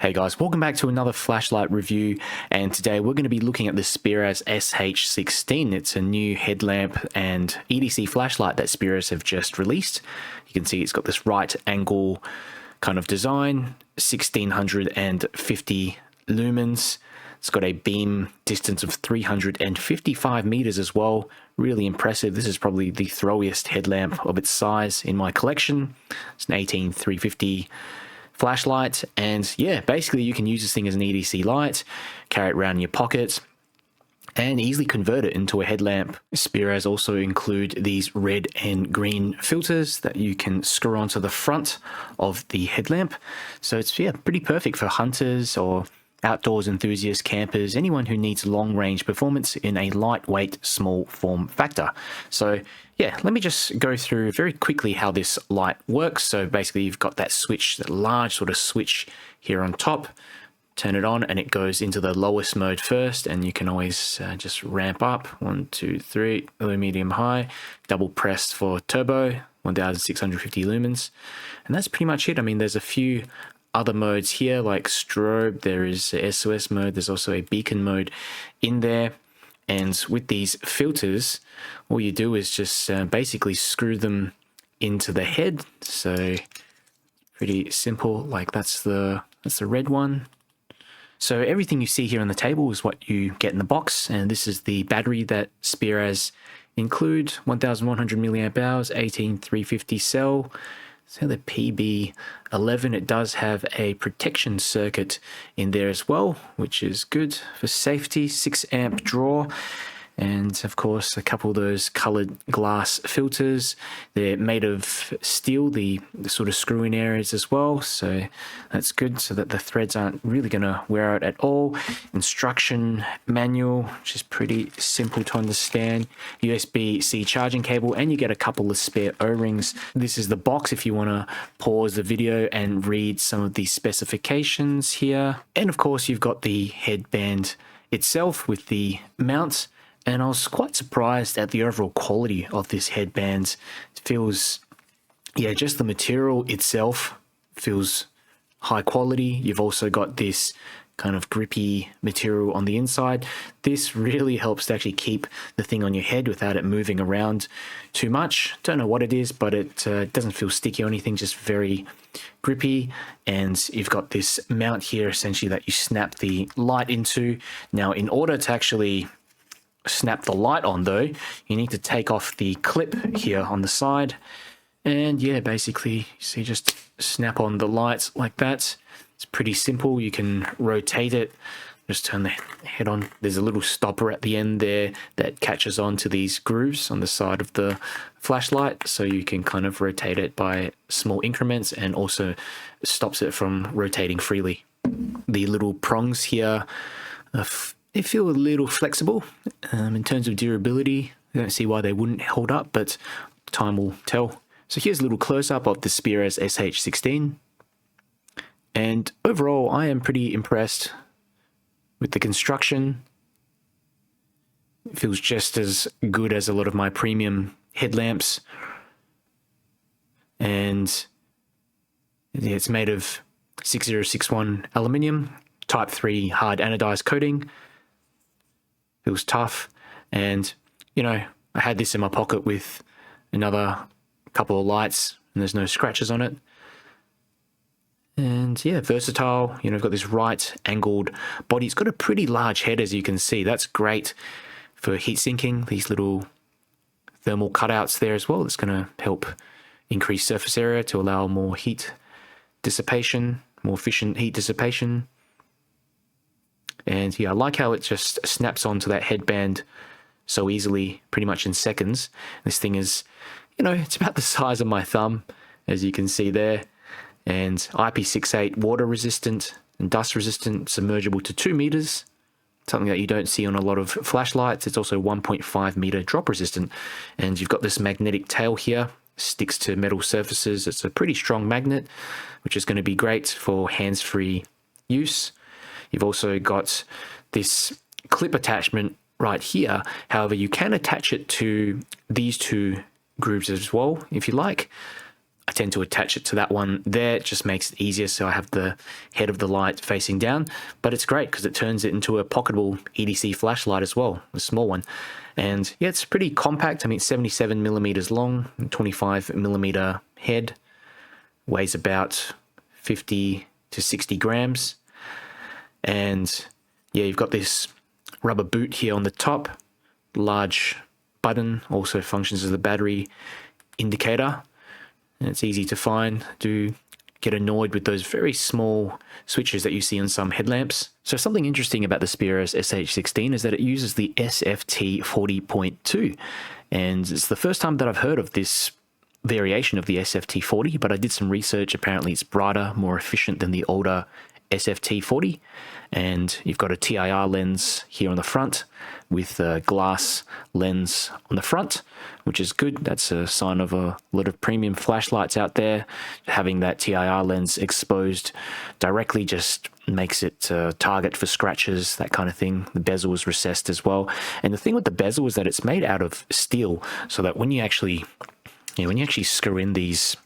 Hey guys, welcome back to another flashlight review, and today we're going to be looking at the Speras SH16. It's a new headlamp and EDC flashlight that Speras have just released. You can see it's got this right angle kind of design, 1650 lumens. It's got a beam distance of 355 meters as well. Really impressive. This is probably the throwiest headlamp of its size in my collection. It's an 18350 flashlight, and yeah, basically you can use this thing as an EDC light, carry it around in your pocket, and easily convert it into a headlamp. Speras also include these red and green filters that you can screw onto the front of the headlamp. So it's pretty perfect for hunters or outdoors enthusiasts, campers, anyone who needs long range performance in a lightweight, small form factor. So yeah, let me just go through very quickly how this light works. So basically you've got that switch, that large sort of switch here on top. Turn it on and it goes into the lowest mode first, and you can always just ramp up 1, 2, 3, low, medium, high, double press for turbo, 1650 lumens, and that's pretty much it. I mean, there's a few other modes here like strobe, there is a SOS mode, there's also a beacon mode in there. And with these filters, all you do is just basically screw them into the head. So pretty simple. Like that's the red one. So everything you see here on the table is what you get in the box, and this is the battery that Speras include. 1100 milliamp hours, 18350 cell. So the PB11, it does have a protection circuit in there as well, which is good for safety. 6 amp draw, and of course a couple of those colored glass filters. They're made of steel, the sort of screw-in areas as well, so that's good, so that the threads aren't really going to wear out at all. Instruction manual, which is pretty simple to understand. USB-C charging cable, and you get a couple of spare O-rings. This is the box if you want to pause the video and read some of the specifications here. And of course you've got the headband itself with the mounts. And I was quite surprised at the overall quality of this headband. It feels, just the material itself feels high quality. You've also got this kind of grippy material on the inside. This really helps to actually keep the thing on your head without it moving around too much. Don't know what it is, but it doesn't feel sticky or anything, just very grippy. And you've got this mount here essentially that you snap the light into. Now, in order to actually snap the light on though, you need to take off the clip here on the side, and basically you see, just snap on the lights like that. It's pretty simple. You can rotate it, just turn the head on. There's a little stopper at the end there that catches on to these grooves on the side of the flashlight, so you can kind of rotate it by small increments, and also stops it from rotating freely. The little prongs here they feel a little flexible in terms of durability. I don't see why they wouldn't hold up, but time will tell. So here's a little close-up of the Speras SH16. And overall, I am pretty impressed with the construction. It feels just as good as a lot of my premium headlamps. And it's made of 6061 aluminium, type 3 hard anodized coating. Feels tough, and I had this in my pocket with another couple of lights, and there's no scratches on it. And versatile. I've got this right angled body. It's got a pretty large head, as you can see. That's great for heat sinking. These little thermal cutouts there as well. It's going to help increase surface area to allow more heat dissipation, more efficient heat dissipation. And I like how it just snaps onto that headband so easily, pretty much in seconds. This thing is, it's about the size of my thumb, as you can see there. And IP68 water resistant and dust resistant, submergible to 2 meters. Something that you don't see on a lot of flashlights. It's also 1.5 meter drop resistant. And you've got this magnetic tail here, sticks to metal surfaces. It's a pretty strong magnet, which is going to be great for hands-free use. You've also got this clip attachment right here. However, you can attach it to these two grooves as well, if you like. I tend to attach it to that one there. It just makes it easier, so I have the head of the light facing down. But it's great because it turns it into a pocketable EDC flashlight as well, a small one. And yeah, it's pretty compact. I mean, it's 77 millimeters long, 25 millimeter head, weighs about 50 to 60 grams. And yeah, you've got this rubber boot here on the top, large button, also functions as the battery indicator. And it's easy to find. Do get annoyed with those very small switches that you see on some headlamps. So something interesting about the Speras SH16 is that it uses the SFT40.2. And it's the first time that I've heard of this variation of the SFT40, but I did some research. Apparently it's brighter, more efficient than the older SFT40. And you've got a TIR lens here on the front with a glass lens on the front, which is good. That's a sign of a lot of premium flashlights out there. Having that TIR lens exposed directly just makes it a target for scratches, that kind of thing. The bezel is recessed as well. And the thing with the bezel is that it's made out of steel, so that when you actually screw in these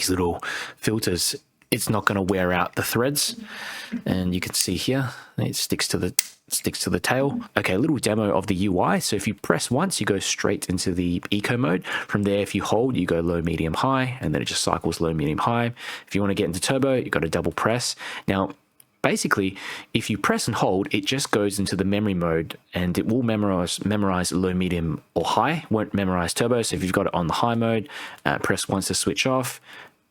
little filters, it's not going to wear out the threads. And you can see here, it sticks to the tail. Okay, a little demo of the UI. So if you press once, you go straight into the eco mode. From there, if you hold, you go low, medium, high, and then it just cycles low, medium, high. If you want to get into turbo, you've got to double press. Now, basically, if you press and hold, it just goes into the memory mode, and it will memorize low, medium, or high. Won't memorize turbo. So if you've got it on the high mode, press once to switch off,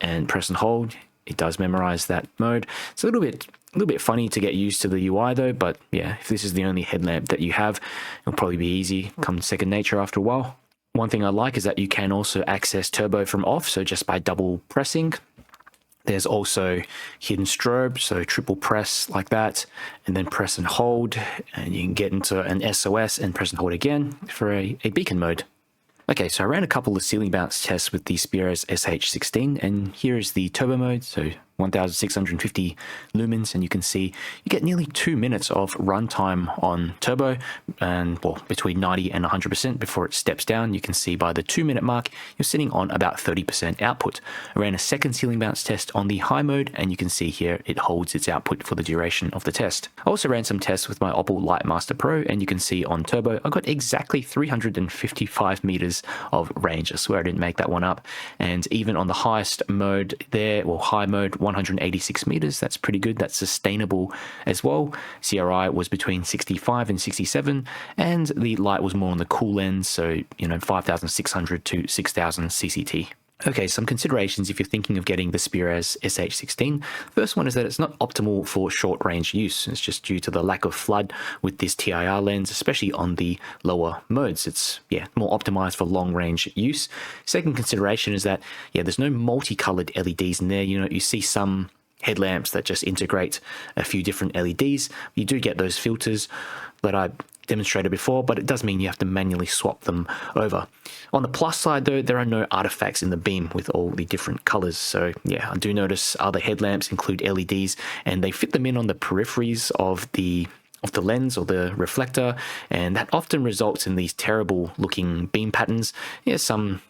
and press and hold. It does memorize that mode. It's a little bit funny to get used to the UI though, but yeah, if this is the only headlamp that you have, it'll probably be easy, come second nature after a while. One thing I like is that you can also access turbo from off, so just by double pressing. There's also hidden strobe, so triple press like that, and then press and hold, and you can get into an SOS and press and hold again for a beacon mode. Okay, so I ran a couple of ceiling bounce tests with the Speras SH16, and here is the turbo mode, so 1650 lumens, and you can see you get nearly 2 minutes of runtime on turbo, and well, between 90 and 100% before it steps down. You can see by the 2 minute mark, you're sitting on about 30% output. I ran a second ceiling bounce test on the high mode, and you can see here it holds its output for the duration of the test. I also ran some tests with my Audible Lightmaster Pro, and you can see on turbo, I got exactly 355 meters of range. I swear I didn't make that one up. And even on the highest mode there, well, high mode, 186 meters, that's pretty good. That's sustainable as well. CRI was between 65 and 67, and the light was more on the cool lens, so 5,600 to 6,000 CCT. Okay, some considerations if you're thinking of getting the Speras SH16. First one is that it's not optimal for short range use. It's just due to the lack of flood with this TIR lens, especially on the lower modes. It's more optimized for long range use. Second consideration is that there's no multicolored LEDs in there. You see some headlamps that just integrate a few different LEDs. You do get those filters that I demonstrated before, but it does mean you have to manually swap them over. On the plus side though, there are no artifacts in the beam with all the different colors. So I do notice other headlamps include LEDs, and they fit them in on the peripheries of the lens or the reflector, and that often results in these terrible looking beam patterns. Some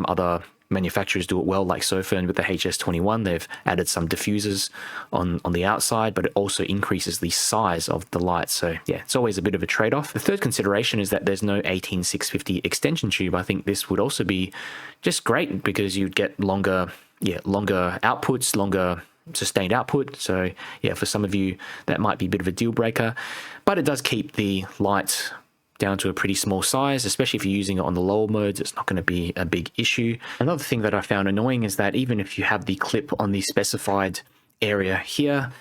other manufacturers do it well, like Sofern with the HS21. They've added some diffusers on the outside, but it also increases the size of the light. So it's always a bit of a trade-off. The third consideration is that there's no 18650 extension tube. I think this would also be just great because you'd get longer outputs, longer sustained output. So for some of you, that might be a bit of a deal breaker, but it does keep the light down to a pretty small size, especially if you're using it on the lower modes. It's not going to be a big issue. Another thing that I found annoying is that even if you have the clip on the specified area here,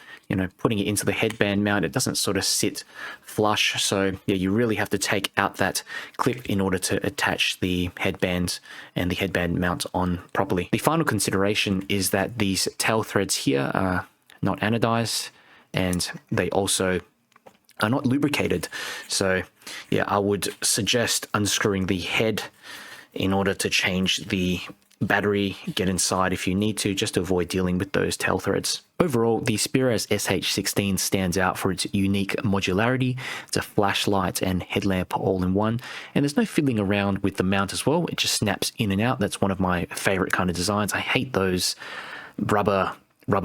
putting it into the headband mount, it doesn't sort of sit flush. So you really have to take out that clip in order to attach the headband and the headband mount on properly. The final consideration is that these tail threads here are not anodized, and they also are not lubricated. So I would suggest unscrewing the head in order to change the battery, get inside if you need to, just to avoid dealing with those tail threads. Overall, the Speras SH16 stands out for its unique modularity. It's a flashlight and headlamp all in one, and there's no fiddling around with the mount as well. It just snaps in and out. That's one of my favorite kind of designs. I hate those rubber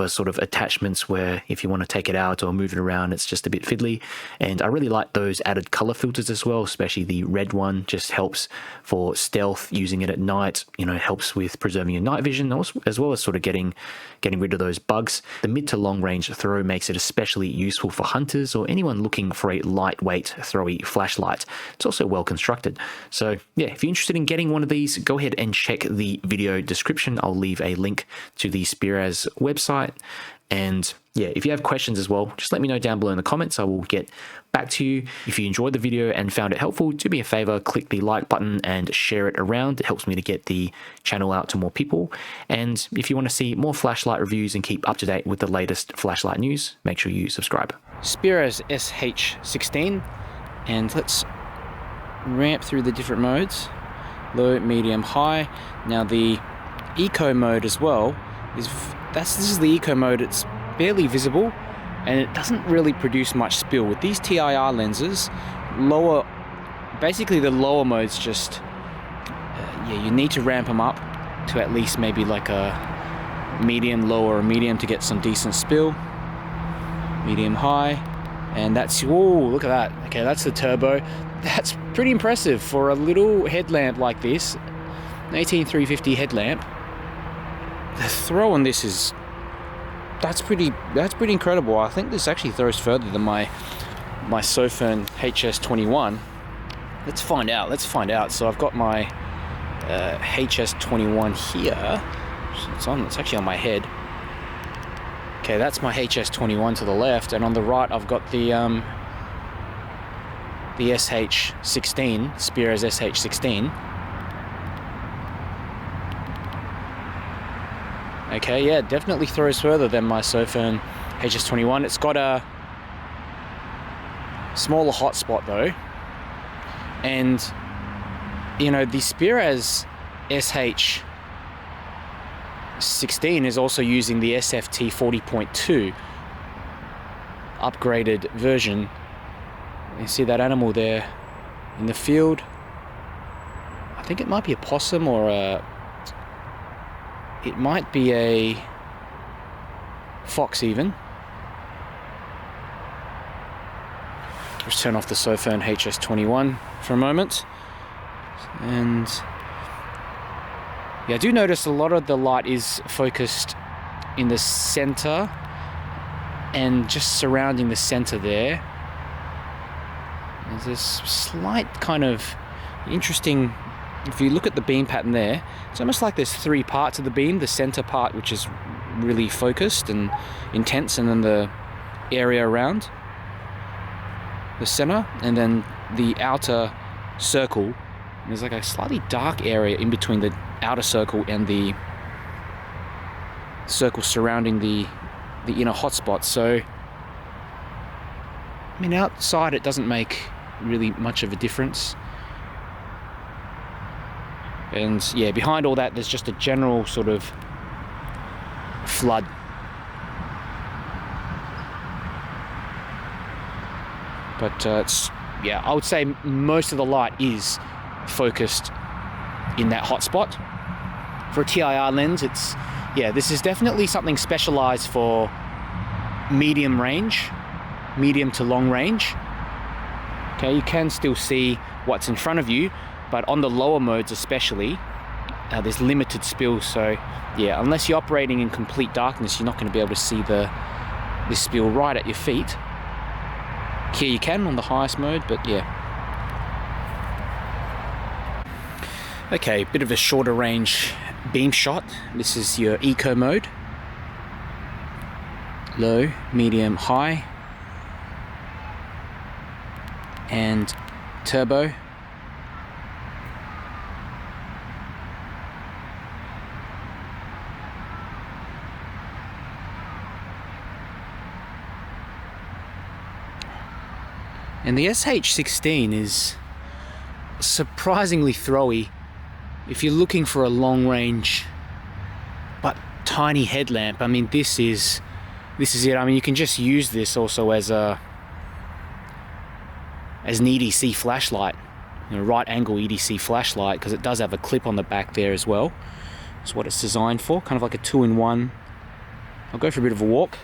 sort of attachments where if you want to take it out or move it around, it's just a bit fiddly. And I really like those added color filters as well, especially the red one. Just helps for stealth, using it at night. You know, helps with preserving your night vision, as well as sort of getting rid of those bugs. The mid to long range throw makes it especially useful for hunters or anyone looking for a lightweight throwy flashlight. It's also well constructed. So yeah, if you're interested in getting one of these, go ahead and check the video description. I'll leave a link to the Speras website. And yeah, if you have questions as well, just let me know down below in the comments. I will get back to you. If you enjoyed the video and found it helpful, do me a favor, click the like button and share it around. It helps me to get the channel out to more people. And if you want to see more flashlight reviews and keep up to date with the latest flashlight news, make sure you subscribe. Speras SH16, and let's ramp through the different modes. Low, medium, high. Now the eco mode as well this is the eco mode. It's barely visible and it doesn't really produce much spill. With these TIR lenses, basically the lower modes just yeah, you need to ramp them up to at least maybe like a medium, low or a medium to get some decent spill. Medium, high, and that's, whoa, look at that. Okay, that's the turbo. That's pretty impressive for a little headlamp like this, an 18350 headlamp. The throw on this is, that's pretty incredible. I think this actually throws further than my Sofern HS21. Let's find out. So I've got my HS21 here. It's actually on my head. Okay, that's my HS21 to the left, and on the right I've got the SH16, Speras SH16. Okay, yeah, definitely throws further than my Sofern HS21. It's got a smaller hotspot though. And, you know, the Speras SH16 is also using the SFT40.2 upgraded version. You see that animal there in the field? I think it might be a possum or it might be a fox even. Let's turn off the Sofern HS21 for a moment. And yeah, I do notice a lot of the light is focused in the center and just surrounding the center there. There's this slight kind of interesting, if you look at the beam pattern there, it's almost like there's three parts of the beam. The center part, which is really focused and intense, and then the area around the center, and then the outer circle. There's like a slightly dark area in between the outer circle and the circle surrounding the inner hotspot. So, I mean, outside it doesn't make really much of a difference. And yeah, behind all that, there's just a general sort of flood. But it's, yeah, I would say most of the light is focused in that hotspot. For a TIR lens, it's, yeah, this is definitely something specialized for medium range, medium to long range. Okay, you can still see what's in front of you, but on the lower modes especially, there's limited spill. So yeah, unless you're operating in complete darkness, you're not going to be able to see the spill right at your feet. Here you can on the highest mode, but yeah. Okay, bit of a shorter range beam shot. This is your eco mode. Low, medium, high. And turbo. And the SH16 is surprisingly throwy. if you're looking for a long range but tiny headlamp, I mean, this is it. I mean, you can just use this also as an EDC flashlight, right angle EDC flashlight, because it does have a clip on the back there as well. That's what it's designed for, kind of like a 2-in-1. I'll go for a bit of a walk.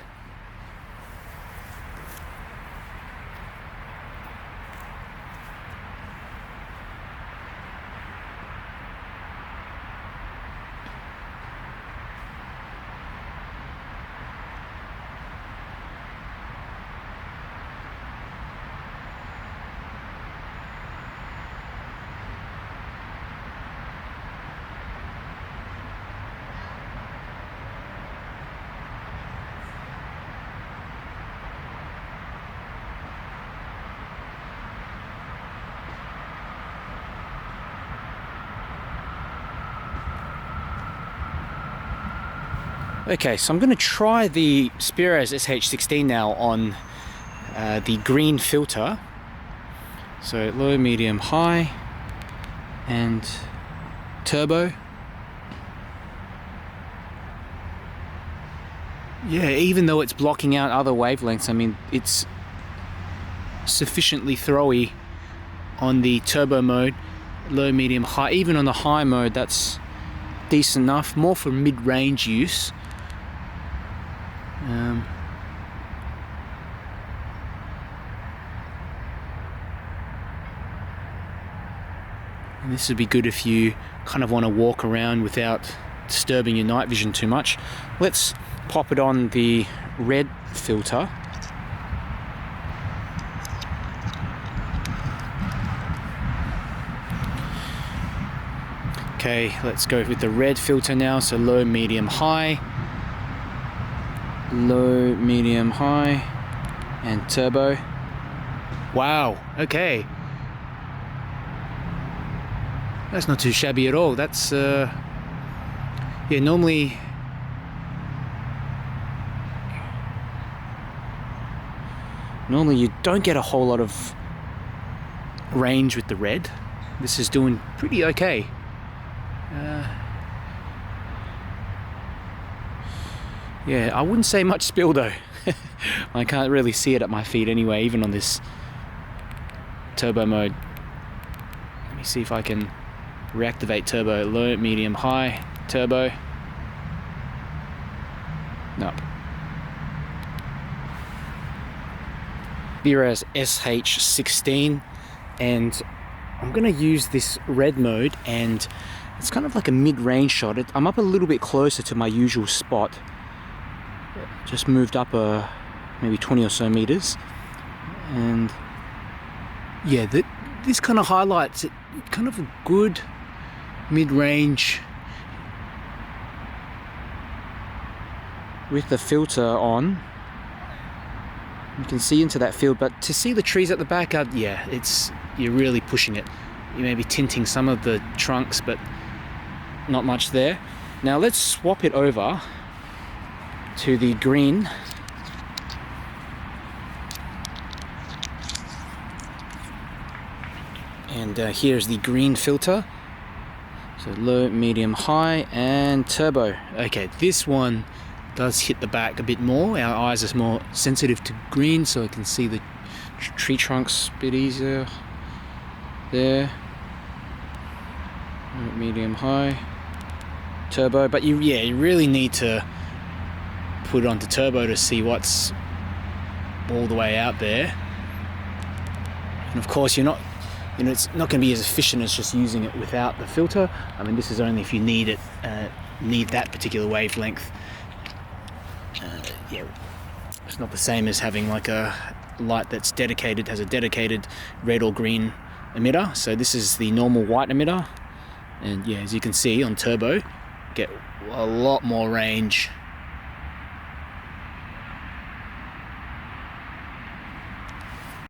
Okay, so I'm going to try the Speras SH16 now on the green filter. So low, medium, high, and turbo. Yeah, even though it's blocking out other wavelengths, I mean, it's sufficiently throwy on the turbo mode, low, medium, high. Even on the high mode, that's decent enough, more for mid-range use. And this would be good if you kind of want to walk around without disturbing your night vision too much. Let's pop it on the red filter. Okay, let's go with the red filter now. So low, medium, high. Low, medium, high, and turbo. Wow, okay. That's not too shabby at all. That's, yeah, normally you don't get a whole lot of range with the red. This is doing pretty okay. Yeah, I wouldn't say much spill though. I can't really see it at my feet anyway, even on this turbo mode. Let me see if I can reactivate turbo. Low, medium, high, turbo. Nope. Speras SH16, and I'm going to use this red mode, and it's kind of like a mid-range shot. I'm up a little bit closer to my usual spot. Just moved up maybe 20 or so meters, and yeah, this kind of highlights it, kind of a good mid-range with the filter on. You can see into that field, but to see the trees at the back, yeah, you're really pushing it. You may be tinting some of the trunks, but not much there. Now let's swap it over to the green. And here's the green filter. So low, medium, high, and turbo. Okay, this one does hit the back a bit more. Our eyes are more sensitive to green, so I can see the tree trunks a bit easier there. Low, medium, high, turbo. But you really need to put it onto turbo to see what's all the way out there. And of course, it's not going to be as efficient as just using it without the filter. I mean, this is only if you need it, need that particular wavelength. Yeah, it's not the same as having like a light that's dedicated, has a dedicated red or green emitter. So this is the normal white emitter, and yeah, as you can see on turbo, get a lot more range